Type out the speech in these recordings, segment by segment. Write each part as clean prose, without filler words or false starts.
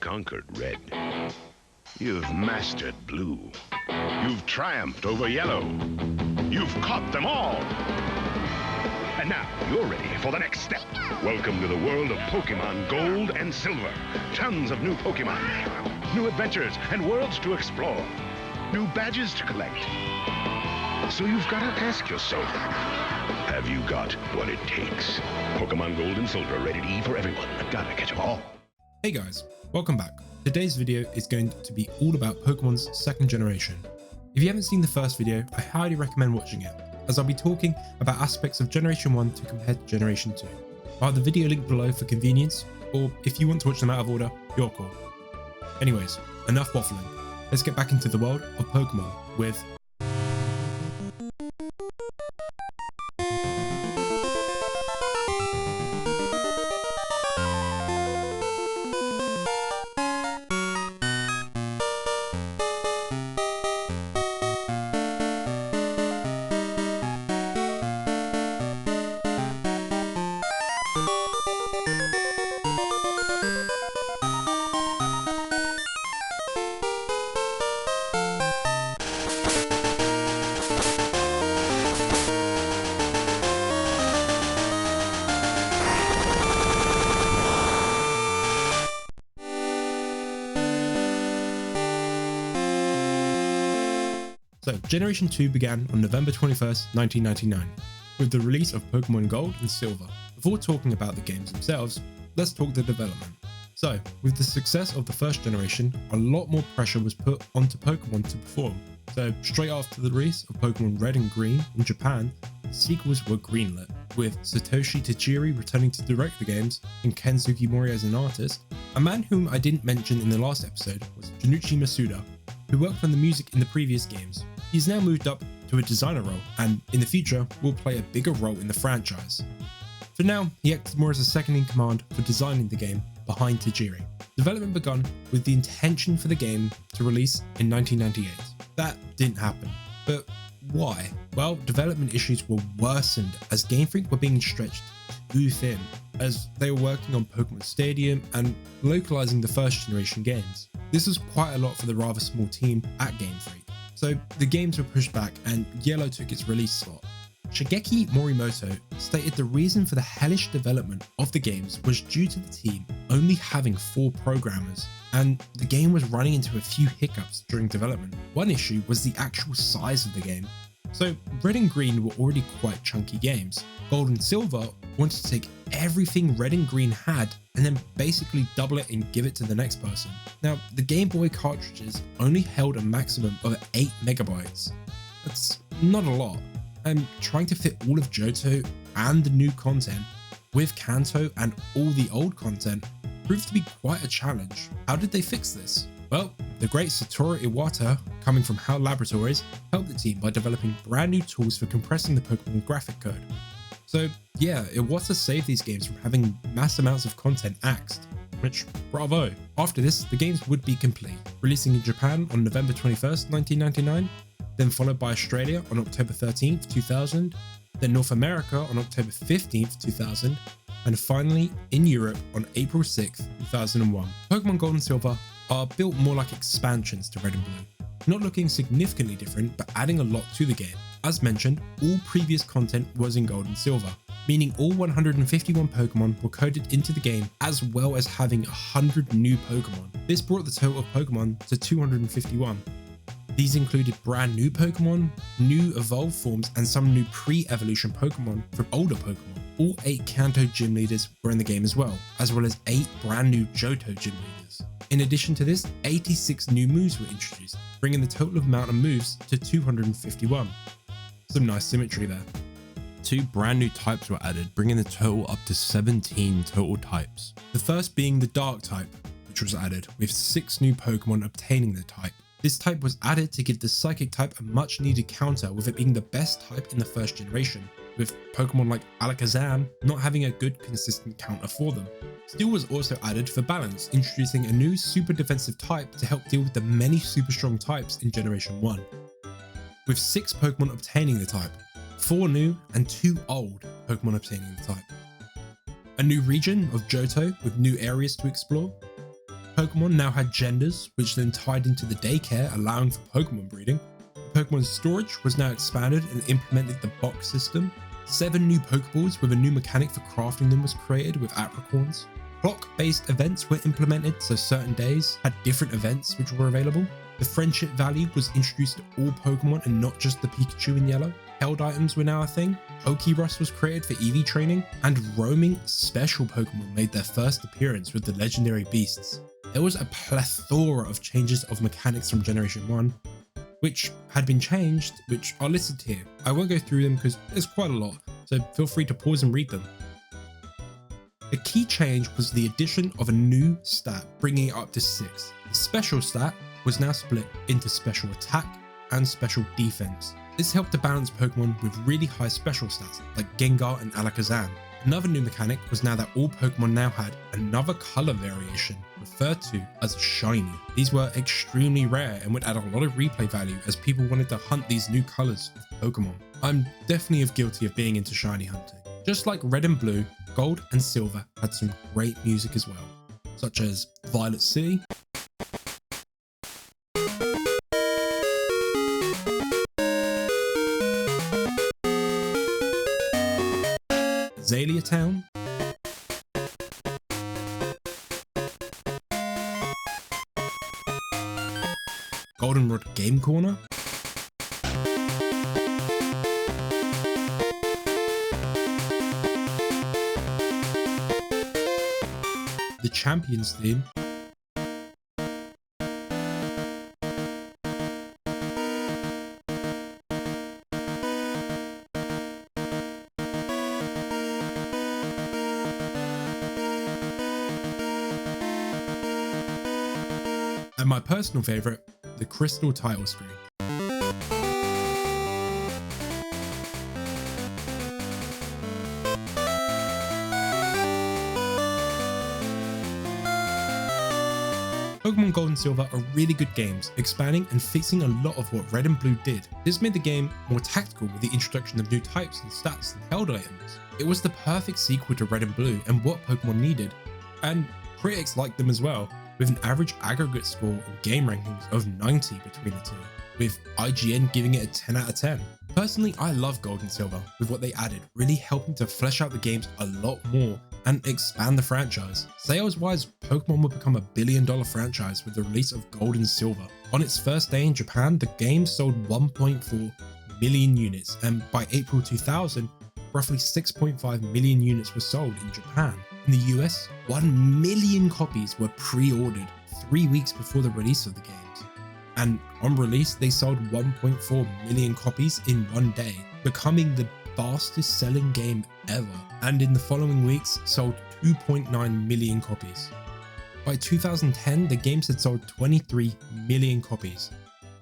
conquered red. You've mastered blue. You've triumphed over yellow. You've caught them all. And now you're ready for the next step. Welcome to the world of Pokémon Gold and Silver. Tons of new Pokémon, new adventures and worlds to explore, new badges to collect. So you've got to ask yourself, have you got what it takes? Pokémon Gold and Silver, rated E for everyone. Gotta catch 'em all. Hey guys, welcome back. Today's video is going to be all about Pokemon's second generation. If you haven't seen the first video, I highly recommend watching it, as I'll be talking about aspects of Generation 1 to compare to Generation 2. I'll have the video linked below for convenience, or if you want to watch them out of order, your call. Anyways, enough waffling. Let's get back into the world of Pokemon with So, Generation 2 began on November 21st, 1999, with the release of Pokemon Gold and Silver. Before talking about the games themselves, let's talk the development. So, with the success of the first generation, a lot more pressure was put onto Pokemon to perform. So, straight after the release of Pokemon Red and Green in Japan, the sequels were greenlit, with Satoshi Tajiri returning to direct the games and Kensuke Mori as an artist. A man whom I didn't mention in the last episode was Junichi Masuda, who worked on the music in the previous games. He's now moved up to a designer role and in the future will play a bigger role in the franchise. For now, he acted more as a second in command for designing the game behind Tajiri. Development begun with the intention for the game to release in 1998. That didn't happen, but why? Well, development issues were worsened as Game Freak were being stretched too thin, as they were working on Pokemon Stadium and localizing the first generation games. This was quite a lot for the rather small team at Game Freak. So the games were pushed back and Yellow took its release slot. Shigeki Morimoto stated the reason for the hellish development of the games was due to the team only having 4 programmers, and the game was running into a few hiccups during development. One issue was the actual size of the game. So Red and Green were already quite chunky games. Gold and Silver wanted to take everything Red and Green had and then basically double it and give it to the next person. Now, the Game Boy cartridges only held a maximum of 8 megabytes. That's not a lot. And trying to fit all of Johto and the new content with Kanto and all the old content proved to be quite a challenge. How did they fix this? Well, the great Satoru Iwata, coming from HAL Laboratories, helped the team by developing brand new tools for compressing the Pokemon graphic code. So yeah, Iwata saved these games from having mass amounts of content axed, which, bravo. After this, the games would be complete, releasing in Japan on November 21st, 1999, then followed by Australia on October 13th, 2000, then North America on October 15th, 2000, and finally in Europe on April 6th, 2001. Pokemon Gold and Silver are built more like expansions to Red and Blue, not looking significantly different but adding a lot to the game. As mentioned, all previous content was in Gold and Silver, meaning all 151 Pokemon were coded into the game as well as having 100 new Pokemon. This brought the total of Pokemon to 251. These included brand new Pokemon, new evolved forms, and some new pre-evolution Pokemon from older Pokemon. All 8 Kanto gym leaders were in the game as well as 8 brand new Johto gym leaders. In addition to this, 86 new moves were introduced, bringing the total amount of moves to 251. Some nice symmetry there. 2 brand new types were added, bringing the total up to 17 total types. The first being the Dark type, which was added, with 6 new Pokemon obtaining the type. This type was added to give the Psychic type a much needed counter, with it being the best type in the first generation, with Pokemon like Alakazam not having a good consistent counter for them. Steel was also added for balance, introducing a new super defensive type to help deal with the many super strong types in Generation 1. With 6 Pokemon obtaining the type, 4 new and 2 old Pokemon obtaining the type. A new region of Johto with new areas to explore. Pokemon now had genders, which then tied into the daycare, allowing for Pokemon breeding. Pokemon's storage was now expanded and implemented the box system. 7 new Pokeballs with a new mechanic for crafting them was created with apricorns. Clock-based events were implemented, so certain days had different events which were available. The friendship value was introduced to all Pokemon and not just the Pikachu in yellow. Held items were now a thing. Pokerus was created for EV training, and roaming special Pokemon made their first appearance with the legendary beasts. There was a plethora of changes of mechanics from Generation 1, which had been changed, which are listed here. I won't go through them because there's quite a lot, so feel free to pause and read them. A key change was the addition of a new stat, bringing it up to 6. The special stat was now split into special attack and special defense. This helped to balance Pokemon with really high special stats like Gengar and Alakazam. Another new mechanic was now that all Pokemon now had another color variation referred to as shiny. These were extremely rare and would add a lot of replay value as people wanted to hunt these new colors of Pokemon. I'm definitely guilty of being into shiny hunting. Just like Red and Blue, Gold and Silver had some great music as well, such as Violet City, Azalea Town, Goldenrod Game Corner, the Champions theme, and my personal favourite, the Crystal title screen. Pokemon Gold and Silver are really good games, expanding and fixing a lot of what Red and Blue did. This made the game more tactical with the introduction of new types and stats and held items. It was the perfect sequel to Red and Blue and what Pokemon needed, and critics liked them as well, with an average aggregate score and game rankings of 90 between the two, with IGN giving it a 10 out of 10. Personally, I love Gold and Silver with what they added, really helping to flesh out the games a lot more and expand the franchise. Sales-wise, Pokemon would become a billion-dollar franchise with the release of Gold and Silver. On its first day in Japan, the game sold 1.4 million units, and by April 2000, roughly 6.5 million units were sold in Japan. In the US, 1 million copies were pre-ordered 3 weeks before the release of the games. And on release, they sold 1.4 million copies in one day, becoming the fastest selling game ever, and in the following weeks sold 2.9 million copies. By 2010, the games had sold 23 million copies.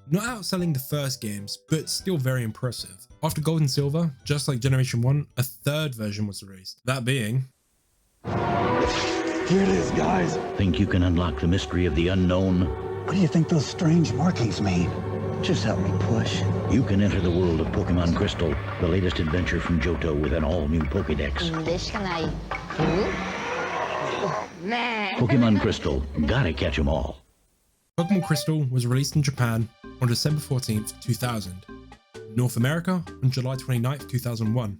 Not outselling the first games, but still very impressive. After Gold and Silver, just like Generation 1, a third version was released, that being... Here it is, guys. Think you can unlock the mystery of the unknown? What do you think those strange markings mean? Just help me push. You can enter the world of Pokemon Crystal, the latest adventure from Johto with an all-new Pokédex. Pokemon Crystal, gotta catch 'em all. Pokemon Crystal was released in Japan on December 14th, 2000, North America on July 29th, 2001,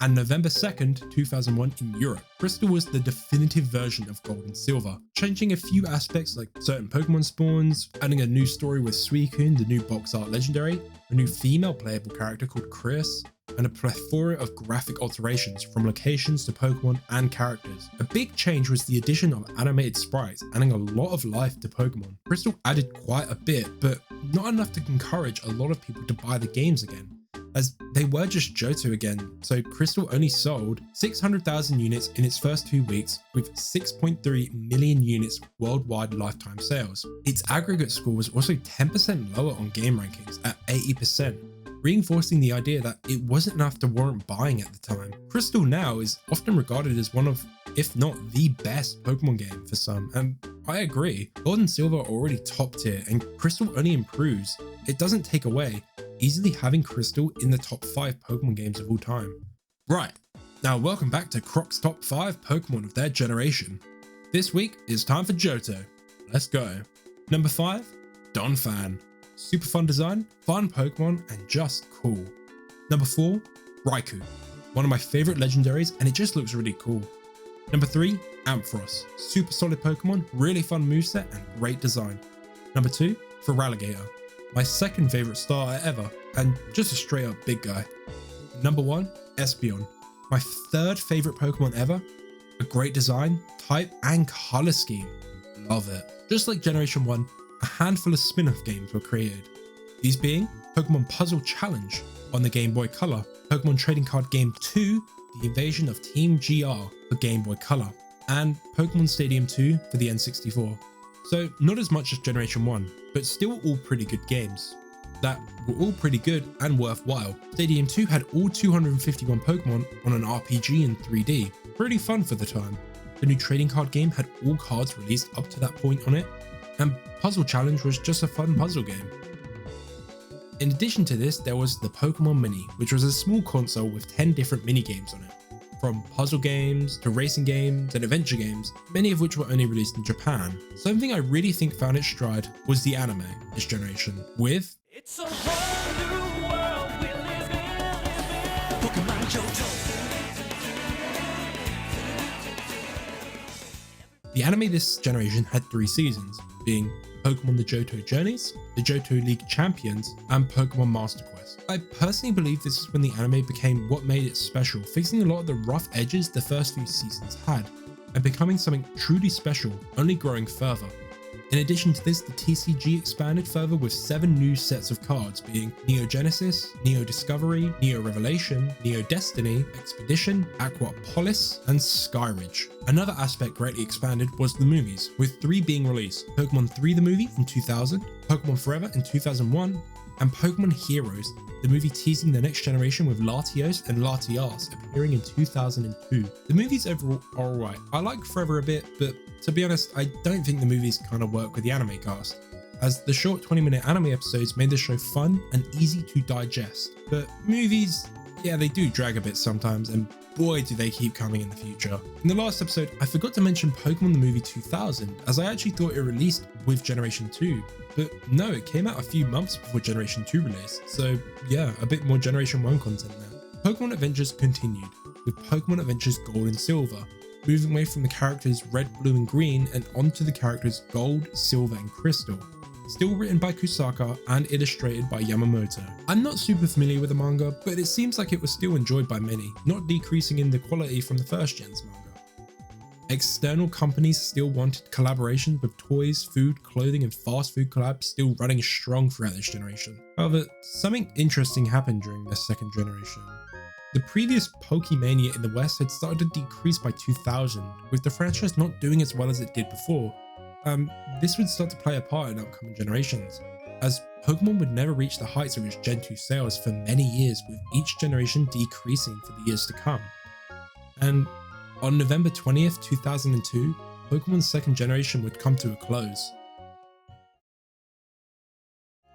and November 2nd, 2001 in Europe. Crystal was the definitive version of Gold and Silver, changing a few aspects like certain Pokemon spawns, adding a new story with Suicune, the new box art legendary, a new female playable character called Chris, and a plethora of graphic alterations from locations to Pokemon and characters. A big change was the addition of animated sprites, adding a lot of life to Pokemon. Crystal added quite a bit, but not enough to encourage a lot of people to buy the games again, as they were just Johto again, so Crystal only sold 600,000 units in its first 2 weeks, with 6.3 million units worldwide lifetime sales. Its aggregate score was also 10% lower on game rankings at 80%, reinforcing the idea that it wasn't enough to warrant buying at the time. Crystal now is often regarded as one of, if not the best Pokemon game for some, and I agree. Gold and Silver are already top tier, and Crystal only improves, it doesn't take away, easily having Crystal in the top 5 Pokemon games of all time. Right, now welcome back to Croc's top 5 Pokemon of their generation. This week it's time for Johto. Let's go. Number 5, Don Fan. Super fun design, fun Pokemon, and just cool. Number 4, Raikou. One of my favorite legendaries, and it just looks really cool. Number 3, Ampharos. Super solid Pokemon, really fun moveset, and great design. Number 2, Feraligatr. My second favorite starter ever, and just a straight up big guy. Number 1, Espeon. My third favorite Pokemon ever. A great design, type, and color scheme. Love it. Just like Generation 1, a handful of spin-off games were created. These being Pokemon Puzzle Challenge on the Game Boy Color, Pokemon Trading Card Game 2, The Invasion of Team GR for Game Boy Color, and Pokemon Stadium 2 for the N64. So not as much as Generation 1, but still all pretty good games that were all pretty good and worthwhile. Stadium 2 had all 251 Pokemon on an RPG in 3D, pretty fun for the time. The new trading card game had all cards released up to that point on it, and Puzzle Challenge was just a fun puzzle game. In addition to this, there was the Pokemon Mini, which was a small console with 10 different mini games on it. From puzzle games to racing games and adventure games, many of which were only released in Japan. Something I really think found its stride was the anime this generation, with It's a whole new world we live in. Pokemon Johto. The anime this generation had 3 seasons, being Pokemon The Johto Journeys, The Johto League Champions, and Pokemon Master Quest. I personally believe this is when the anime became what made it special, fixing a lot of the rough edges the first few seasons had, and becoming something truly special, only growing further. In addition to this, the TCG expanded further with 7 new sets of cards, being Neo Genesis, Neo Discovery, Neo Revelation, Neo Destiny, Expedition, Aqua Polis, and Skyridge. Another aspect greatly expanded was the movies, with 3 being released: Pokemon 3 the movie in 2000, Pokemon Forever in 2001, and Pokemon Heroes, the movie teasing the next generation with Latios and Latias appearing in 2002. The movies overall are alright. I like Forever a bit, but to be honest, I don't think the movies kind of work with the anime cast, as the short 20-minute anime episodes made the show fun and easy to digest. But movies, yeah, they do drag a bit sometimes, and boy do they keep coming in the future. In the last episode, I forgot to mention Pokemon the movie 2000, as I actually thought it released with Generation 2, but no, it came out a few months before Generation 2 released, so yeah, a bit more Generation 1 content there. Pokemon Adventures continued, with Pokemon Adventures Gold and Silver, moving away from the characters Red, Blue and Green and onto the characters Gold, Silver and Crystal. Still written by Kusaka and illustrated by Yamamoto. I'm not super familiar with the manga, but it seems like it was still enjoyed by many, not decreasing in the quality from the first gen's manga. External companies still wanted collaborations with toys, food, clothing and fast food collabs still running strong throughout this generation. However, something interesting happened during the second generation. The previous Pokemania in the West had started to decrease by 2000, with the franchise not doing as well as it did before. This would start to play a part in upcoming generations, as Pokemon would never reach the heights of its Gen 2 sales for many years, with each generation decreasing for the years to come. And on November 20th, 2002, Pokemon's second generation would come to a close.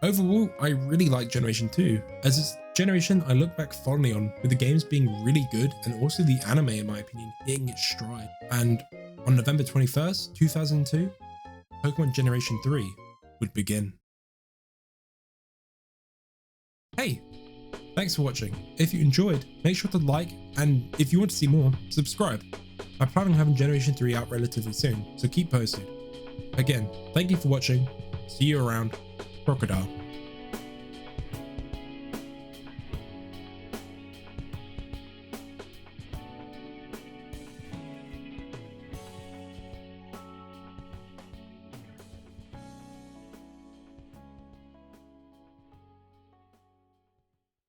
Overall, I really like Generation 2, as it's a generation I look back fondly on, with the games being really good and also the anime in my opinion hitting its stride. And on November 21st, 2002, Pokemon Generation 3 would begin. Hey, thanks for watching. If you enjoyed, make sure to like, and if you want to see more, subscribe. I plan on having Generation 3 out relatively soon, so keep posted. Again, thank you for watching. See you around. Crocodile.